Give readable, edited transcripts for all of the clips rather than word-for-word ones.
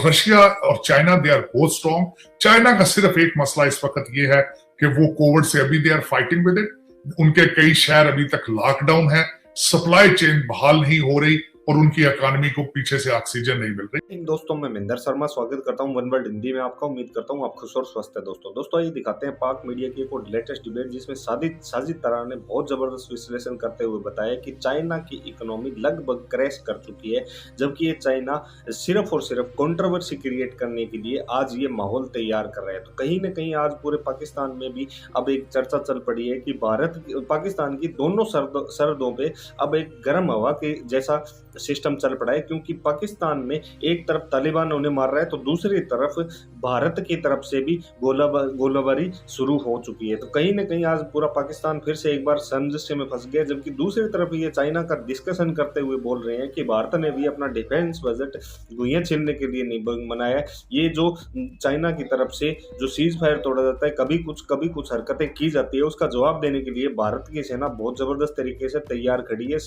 Russia और China they are both strong. China का सिर्फ एक मसला इस वक्त ये है कि वो कोविड से अभी they are fighting with it. उनके कई शहर अभी तक लॉकडाउन है, सप्लाई चेन बहाल नहीं हो रही और उनकी इकोनॉमी को पीछे से ऑक्सीजन नहीं मिल रही। दोस्तों मैं महेंद्र शर्मा स्वागत करता हूं वन वर्ल्ड हिंदी में आपका। उम्मीद करता हूं आप खुश और स्वस्थ है। दोस्तों ये दिखाते हैं पाक मीडिया की एक और लेटेस्ट डिबेट जिसमें साजिद तरार ने बहुत जबरदस्त विश्लेषण करते हुए बताया कि चाइना की इकोनॉमी लगभग क्रैश कर चुकी है, जबकि ये चाइना सिर्फ और सिर्फ कंट्रोवर्सी क्रिएट करने के लिए आज ये माहौल तैयार कर रहे हैं। तो कहीं ना कहीं आज पूरे पाकिस्तान में भी अब एक चर्चा चल पड़ी है कि भारत पाकिस्तान की दोनों सरहदों पे अब एक गर्म हवा के जैसा सिस्टम चल पड़ा है, क्योंकि पाकिस्तान में एक तरफ तालिबान उन्हें मार रहा है तो दूसरी तरफ भारत की तरफ से भी गोलाबारी शुरू हो चुकी है। तो कहीं ना कहीं आज पूरा पाकिस्तान फिर से एक बार सामंजस्य में फंस गया, जबकि दूसरी तरफ ये चाइना का डिस्कशन करते हुए बोल रहे हैं कि भारत ने भी अपना डिफेंस बजट गुइयां छीनने के लिए नहीं बनाया। ये जो चाइना की तरफ से जो सीज फायर तोड़ा जाता है, कभी कुछ हरकतें की जाती है, उसका जवाब देने के लिए भारत की सेना बहुत जबरदस्त तरीके से तैयार खड़ी है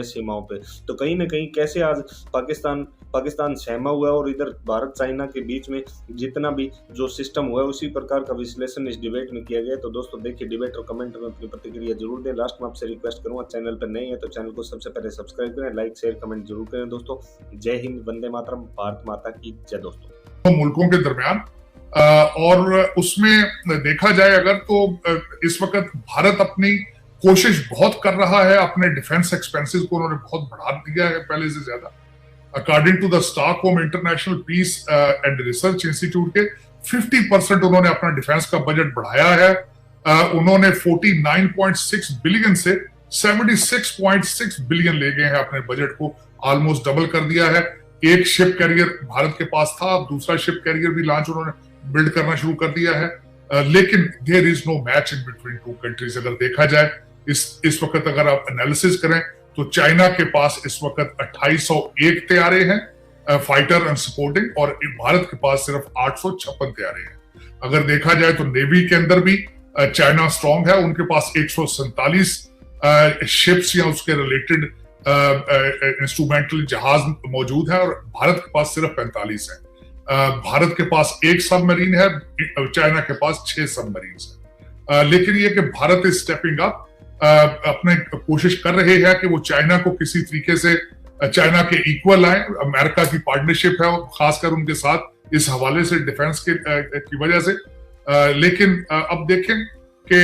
सीमाओं पे। तो कहीं ना कहीं कैसे आज पाकिस्तान सहमा हुआ है और इधर भारत चाइना के बीच में जितना भी जो सिस्टम हुआ है उसी प्रकार का विश्लेषण इस डिबेट में किया गया। तो दोस्तों देखिए डिबेट और कमेंट में अपनी प्रतिक्रिया जरूर दें। लास्ट में आपसे रिक्वेस्ट करूंगा, चैनल पर नए हैं तो चैनल को सबसे पहले सब्सक्राइब करें, लाइक शेयर कमेंट जरूर करें। दोस्तों जय हिंद, वंदे मातरम, भारत माता की जय। दोस्तों मुल्कों के दरमियान और उसमें देखा जाए अगर तो इस वक्त भारत अपनी कोशिश बहुत कर रहा है, अपने डिफेंस एक्सपेंसेस को उन्होंने बहुत बढ़ा दिया है पहले से ज्यादा। According to the Stockholm International Peace and Research Institute के 50% उन्होंने अपना डिफेंस का बजट बढ़ाया है। उन्होंने 49.6 बिलियन से 76.6 बिलियन ले गए हैं अपने बजट को, ऑलमोस्ट डबल कर दिया है। एक शिप कैरियर भारत के पास था, अब दूसरा शिप कैरियर भी लॉन्च उन्होंने बिल्ड करना शुरू कर दिया है। लेकिन there is no match in between two countries. अगर देखा जाए इस वक्त अगर आप एनालिसिस करें तो चाइना के पास इस वक्त 2801 तैयारे हैं फाइटर एंड सपोर्टिंग, और भारत के पास सिर्फ 856 तैयारे हैं। अगर देखा जाए तो नेवी के अंदर भी चाइना स्ट्रांग है, उनके पास 147 शिप्स या उसके रिलेटेड इंस्ट्रूमेंटल जहाज मौजूद है और भारत के पास सिर्फ 45 है। भारत के पास एक सबमरीन है, चाइना के पास 6 सबमरीन है। लेकिन ये कि भारत इज स्टेपिंग अप, अपने कोशिश कर रहे हैं कि वो चाइना को किसी तरीके से चाइना के इक्वल आए। अमेरिका की पार्टनरशिप है खासकर उनके साथ इस हवाले से डिफेंस की वजह से। लेकिन अब देखें कि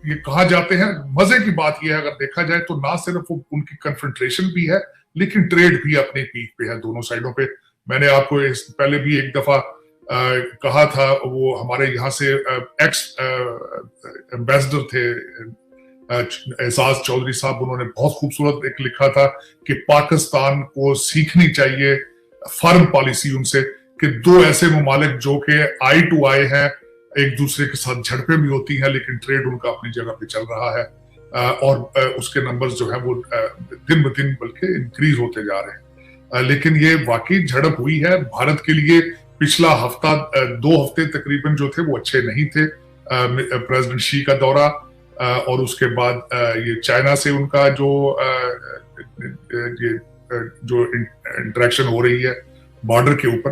ये कहा जाते हैं, मजे की बात यह है अगर देखा जाए तो ना सिर्फ उनकी कन्फ्रंट्रेशन भी है लेकिन ट्रेड भी अपने पीक पे है दोनों साइडों पे। मैंने आपको पहले भी एक दफा कहा था, वो हमारे यहाँ से एक्स एम्बेसडर थे एजाज चौधरी साहब, उन्होंने बहुत खूबसूरत एक लिखा था कि पाकिस्तान को सीखनी चाहिए फर्म पॉलिसी उनसे, कि दो ऐसे ममालिक जो कि आई टू आई हैं, एक दूसरे के साथ झड़पें भी होती हैं लेकिन ट्रेड उनका अपनी जगह पे चल रहा है और उसके नंबर्स जो है वो दिन ब दिन बल्कि इंक्रीज होते जा रहे हैं। लेकिन ये वाकई झड़प हुई है भारत के लिए। पिछला हफ्ता 2 हफ्ते तकरीबन जो थे वो अच्छे नहीं थे। प्रेसिडेंट शी का दौरा और उसके बाद ये चाइना से उनका जो इंटरेक्शन हो रही है बॉर्डर के ऊपर,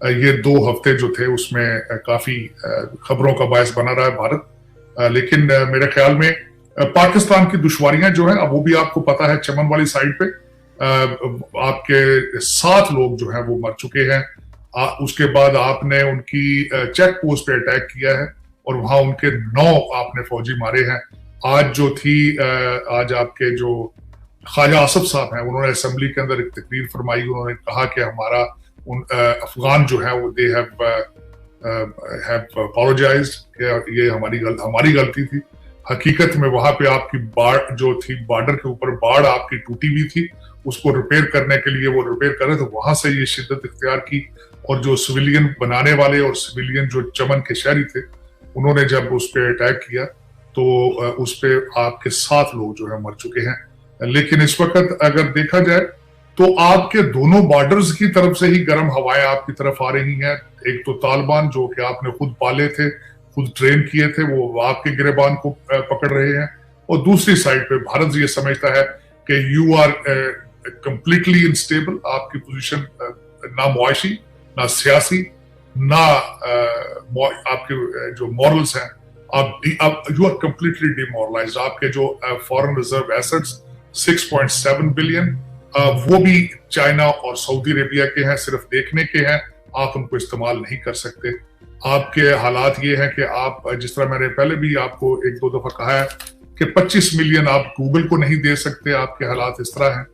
ये 2 हफ्ते जो थे उसमें काफी खबरों का बायस बना रहा है भारत। लेकिन मेरे ख्याल में पाकिस्तान की दुश्वारियां जो है, अब वो भी आपको पता है, चमन वाली साइड पे आपके 7 लोग जो हैं वो मर चुके हैं। उसके बाद आपने उनकी चेक पोस्ट पे अटैक किया है और वहां उनके 9 आपने फौजी मारे हैं। आज जो थी आज आपके जो ख्वाजा आसफ साहब हैं, उन्होंने असेंबली के अंदर एक तकरीर फरमाई। उन्होंने कहा कि हमारा अफगान जो है वो दे हैव अपोलोजाइज्ड, ये हमारी गलती थी। हकीकत में वहां पे आपकी बाढ़ जो थी, बॉर्डर के ऊपर बाढ़ आपकी टूटी हुई थी, उसको रिपेयर करने के लिए वो रिपेयर कर रहे थे, वहां से ये शिद्दत इख्तियार की। और जो सिविलियन बनाने वाले और सिविलियन जो चमन के शहरी थे, उन्होंने जब उस पर अटैक किया तो उस पर आपके 7 लोग जो है मर चुके हैं। लेकिन इस वक्त अगर देखा जाए तो आपके दोनों बॉर्डर्स की तरफ से ही गर्म हवाएं आपकी तरफ आ रही हैं। एक तो तालिबान जो कि आपने खुद पाले थे, खुद ट्रेन किए थे, वो आपके गिरेबान को पकड़ रहे हैं। और दूसरी साइड पे भारत ये समझता है कि यू आर कंप्लीटली अनस्टेबल, आपकी पोजीशन ना मुआशी, ना सियासी, ना आपके जो मॉरल्स हैं, आप यू आर कंप्लीटली डिमोरलाइज्ड। आपके जो फॉरेन रिजर्व एसेट्स 6.7 बिलियन वो भी चाइना और सऊदी अरेबिया के हैं, सिर्फ देखने के हैं, आप उनको इस्तेमाल नहीं कर सकते। आपके हालात ये हैं कि आप, जिस तरह मैंने पहले भी आपको एक दो दफा कहा है कि 25 मिलियन आप गूगल को नहीं दे सकते, आपके हालात इस तरह हैं।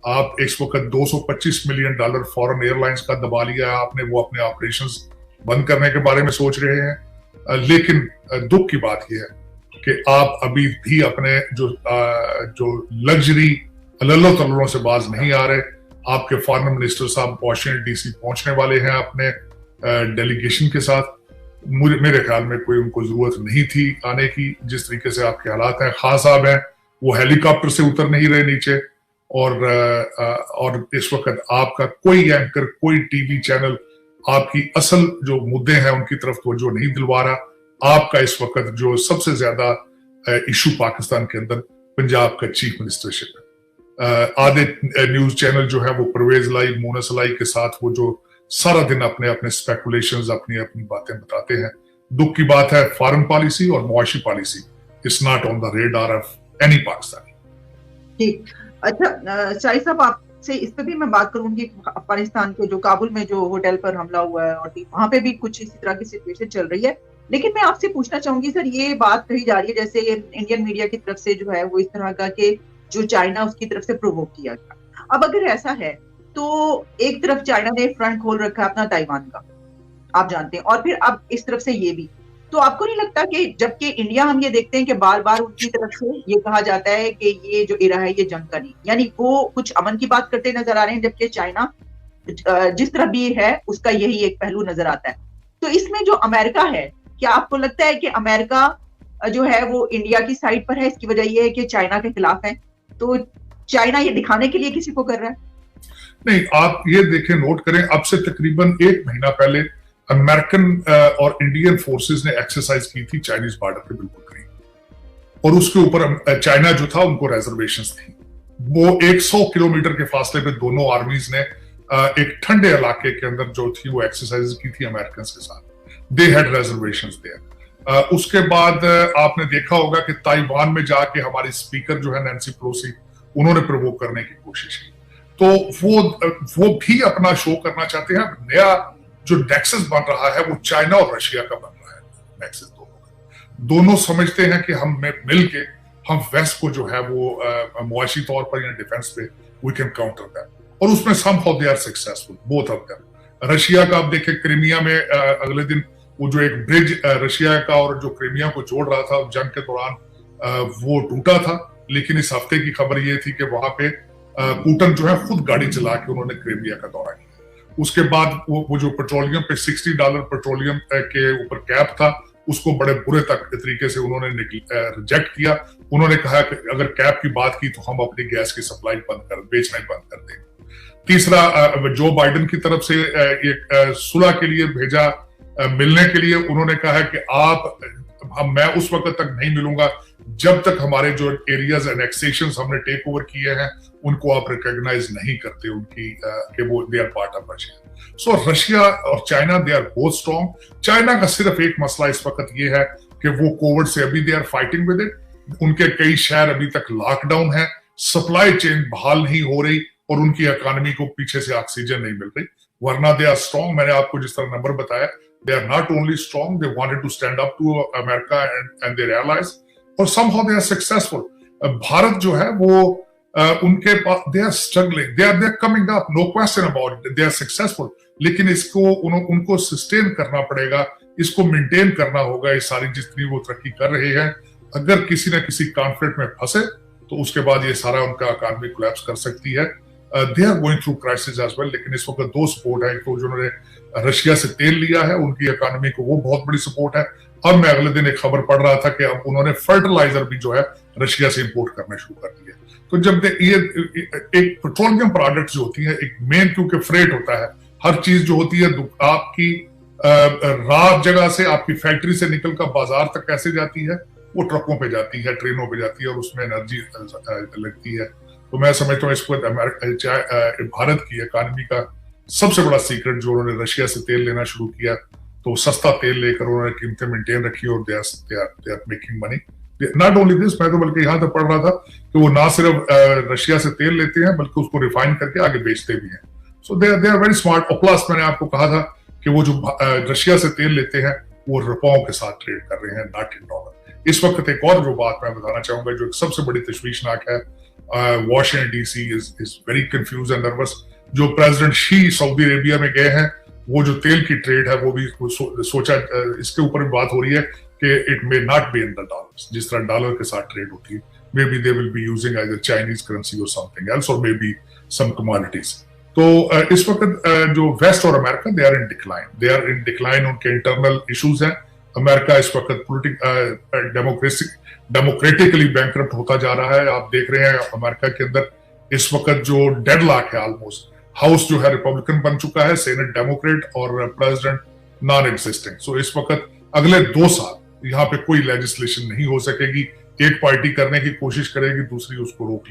आप इस वक्त $225 मिलियन फॉरेन एयरलाइंस का दबा लिया है आपने, वो अपने ऑपरेशंस बंद करने के बारे में सोच रहे हैं। लेकिन दुख की बात यह है कि आप अभी भी अपने जो लग्जरी अल्लो तल्लों से बाज नहीं आ रहे। आपके फॉरेन मिनिस्टर साहब वाशिंगटन डीसी पहुंचने वाले हैं अपने डेलीगेशन के साथ। मेरे ख्याल में कोई उनको जरूरत नहीं थी आने की, जिस तरीके से आपके हालात हैं। खान साहब हैं, वो हेलीकॉप्टर से उतर नहीं रहे नीचे, और इस वक्त आपका कोई एंकर, कोई टीवी चैनल आपकी असल जो मुद्दे हैं उनकी तरफ तवज्जो नहीं दिलवा रहा। आपका इस वक्त जो सबसे ज्यादा इशू पाकिस्तान के अंदर पंजाब का चीफ मिनिस्टरशिप है। आधे न्यूज चैनल जो है वो परवेज लाई, मोनस लाई के साथ वो जो सारा दिन अपने अपने स्पेकुलेशंस, अपनी अपनी बातें बताते हैं। दुख की बात है, फॉरेन पॉलिसी और मुआशी policy is not on the radar of any Pakistani. ठीक, अच्छा शाही साहब, आपसे इस पे भी मैं बात करूंगी। अफगानिस्तान के जो काबुल में जो होटल पर हमला हुआ है और वहां पे भी कुछ इसी तरह की सिचुएशन चल रही है, लेकिन मैं आपसे पूछना चाहूंगी सर, ये बात कही जा रही है जैसे इंडियन मीडिया की तरफ से जो है वो इस तरह का कि जो चाइना उसकी तरफ से प्रोवोक किया गया। अब अगर ऐसा है तो एक तरफ चाइना ने फ्रंट खोल रखा है अपना ताइवान का, आप जानते हैं, और फिर अब इस तरफ से ये भी, तो आपको नहीं लगता कि जबकि इंडिया, हम ये देखते हैं कि बार बार उनकी तरफ से ये कहा जाता है कि ये जो इरा है ये जंग का नहीं, यानी वो कुछ अमन की बात करते नजर आ रहे हैं, जबकि चाइना जिस तरह भी है उसका यही एक पहलू नजर आता है। तो इसमें जो अमेरिका है, क्या आपको लगता है कि अमेरिका जो है वो इंडिया की साइड पर है? इसकी वजह यह है कि चाइना के खिलाफ है, तो चाइना ये दिखाने के लिए किसी को कर रहा है? नहीं, आप ये देखें, नोट करें, अब से तकरीबन 1 महीना पहले अमेरिकन और इंडियन फोर्सेस ने एक्सरसाइज की थी चाइनीज बॉर्डर के बिल्कुल करीब, और उसके ऊपर चाइना जो था उनको रिजर्वेशंस थी। वो 100 किलोमीटर के फासले पे दोनों आर्मीज ने एक ठंडे इलाके के अंदर जो थी वो एक्सरसाइज की थी अमेरिकन के साथ। They had reservations there. उसके बाद आपने देखा होगा कि ताइवान में जाके हमारी स्पीकर जो है नैन्सी पेलोसी, उन्होंने प्रवोक करने की कोशिश की। तो वो भी अपना शो करना चाहते हैं। नया जो नेक्सस बन रहा है वो चाइना और रशिया का बन रहा है। नेक्सस दोनों समझते हैं कि हम मिलके हम वेस्ट को जो है वो मुआशी तौर पर या डिफेंस पे वी कैन काउंटर दैट, और उसमें somehow they are successful both of them. Russia का आप देखें, क्रीमिया में अगले दिन वो जो एक ब्रिज रशिया का और जो क्रीमिया को जोड़ रहा था जंग के दौरान, वो टूटा था। लेकिन इस हफ्ते की खबर ये थी कि वहां पे पुतिन जो है खुद गाड़ी चला के उन्होंने क्रीमिया का दौरा किया। उसके बाद वो जो पेट्रोलियम पे $60 पेट्रोलियम के ऊपर कैप था, उसको बड़े बुरे तरीके से उन्होंने रिजेक्ट किया। उन्होंने कहा कि अगर कैप की बात की तो हम अपनी गैस की सप्लाई बेचना ही बंद कर देंगे। तीसरा, जो बाइडेन की तरफ से एक सुलह के लिए भेजा, मिलने के लिए उन्होंने कहा कि मैं उस वक्त तक नहीं मिलूंगा जब तक हमारे जो एरियाज एनेक्सेशंस हमने टेक ओवर किए हैं उनको आप रिकॉग्नाइज नहीं करते उनकी कि वो they are part of Russia. So Russia और China they are both strong. China का सिर्फ एक मसला इस वक्त ये है कि वो कोविड से अभी they are fighting with it. उनके कई शहर अभी तक लॉकडाउन है, सप्लाई चेन बहाल नहीं हो रही और उनकी इकोनॉमी को पीछे से ऑक्सीजन नहीं मिल रही, वरना दे आर स्ट्रॉन्ग। मैंने आपको जिस तरह नंबर बताया, they are not only strong, they wanted to stand up to America and their allies, और somehow they are successful. Bharat जो है वो उनके पास they are struggling, they are coming up, no question about it, they are successful, लेकिन इसको उनको sustain करना पड़ेगा, इसको maintain करना होगा। ये सारी जितनी वो तरक्की कर रहे हैं, अगर किसी न किसी कॉन्फ्लिक्ट में फंसे तो उसके बाद ये सारा उनका इकोनॉमी कोलैप्स कर सकती है। They are going through crisis as well, लेकिन इस वक्त दो सपोर्ट है। तो जो उन्होंने रशिया से तेल लिया है, उनकी इकोनॉमी को वो बहुत बड़ी सपोर्ट है। अब मैं अगले दिन एक खबर पढ़ रहा था कि अब उन्होंने फर्टिलाइजर भी जो है रशिया से इंपोर्ट करना शुरू कर दिया। तो जब ये एक पेट्रोलियम प्रोडक्ट जो होती है, एक मेन क्योंकि फ्रेट होता है, हर चीज जो होती है आपकी रात जगह से आपकी फैक्ट्री से निकलकर बाजार तक कैसे जाती है, वो ट्रकों पे जाती है, ट्रेनों पे जाती है और उसमें एनर्जी लगती है। तो मैं समझता हूँ इस पर भारत की इकोनॉमी का सबसे बड़ा सीक्रेट जो उन्होंने रशिया से तेल लेना शुरू किया, तो सस्ता तेल लेकर उन्होंने कीमतें मेंटेन रखी और they are making money. Not only this, मैं तो बल्कि यहाँ तक पढ़ रहा था कि वो ना सिर्फ रशिया से तेल लेते हैं बल्कि उसको रिफाइन करके आगे बेचते भी हैं। सो दे आर वेरी स्मार्ट। और प्लस मैंने आपको कहा था कि वो जो रशिया से तेल लेते हैं वो रुपयों के साथ ट्रेड कर रहे हैं, नॉट इन डॉलर। इस वक्त एक और जो बात मैं बताना चाहूंगा जो सबसे बड़ी तशवीशनाक है, Washington DC is very confuse and nervous. जो प्रेसिडेंट शी सऊदी अरेबिया में गए हैं, वो जो तेल की ट्रेड है वो भी सोचा, इसके ऊपर भी बात हो रही है कि it may not be in the dollars, जिस तरह डॉलर के साथ ट्रेड होती है। May be they will be using either Chinese currency और समथिंग एल्स और मे बी सम कमोडिटीज। तो इस वक्त जो वेस्ट और America they are in decline, उनके इंटरनल इश्यूज हैं। अमेरिका इस वक्त डेमोक्रेटिकली बैंकरप्ट होता जा रहा है। आप देख रहे हैं अमेरिका के अंदर इस वक्त जो डेडलॉक है, ऑलमोस्ट हाउस जो है रिपब्लिकन बन चुका है, सेनेट डेमोक्रेट और प्रेसिडेंट नॉन एग्जिस्टिंग। सो इस वक्त अगले 2 साल यहाँ पे कोई लेजिस्लेशन नहीं हो सकेगी। एक पार्टी करने की कोशिश करेगी, दूसरी उसको रोक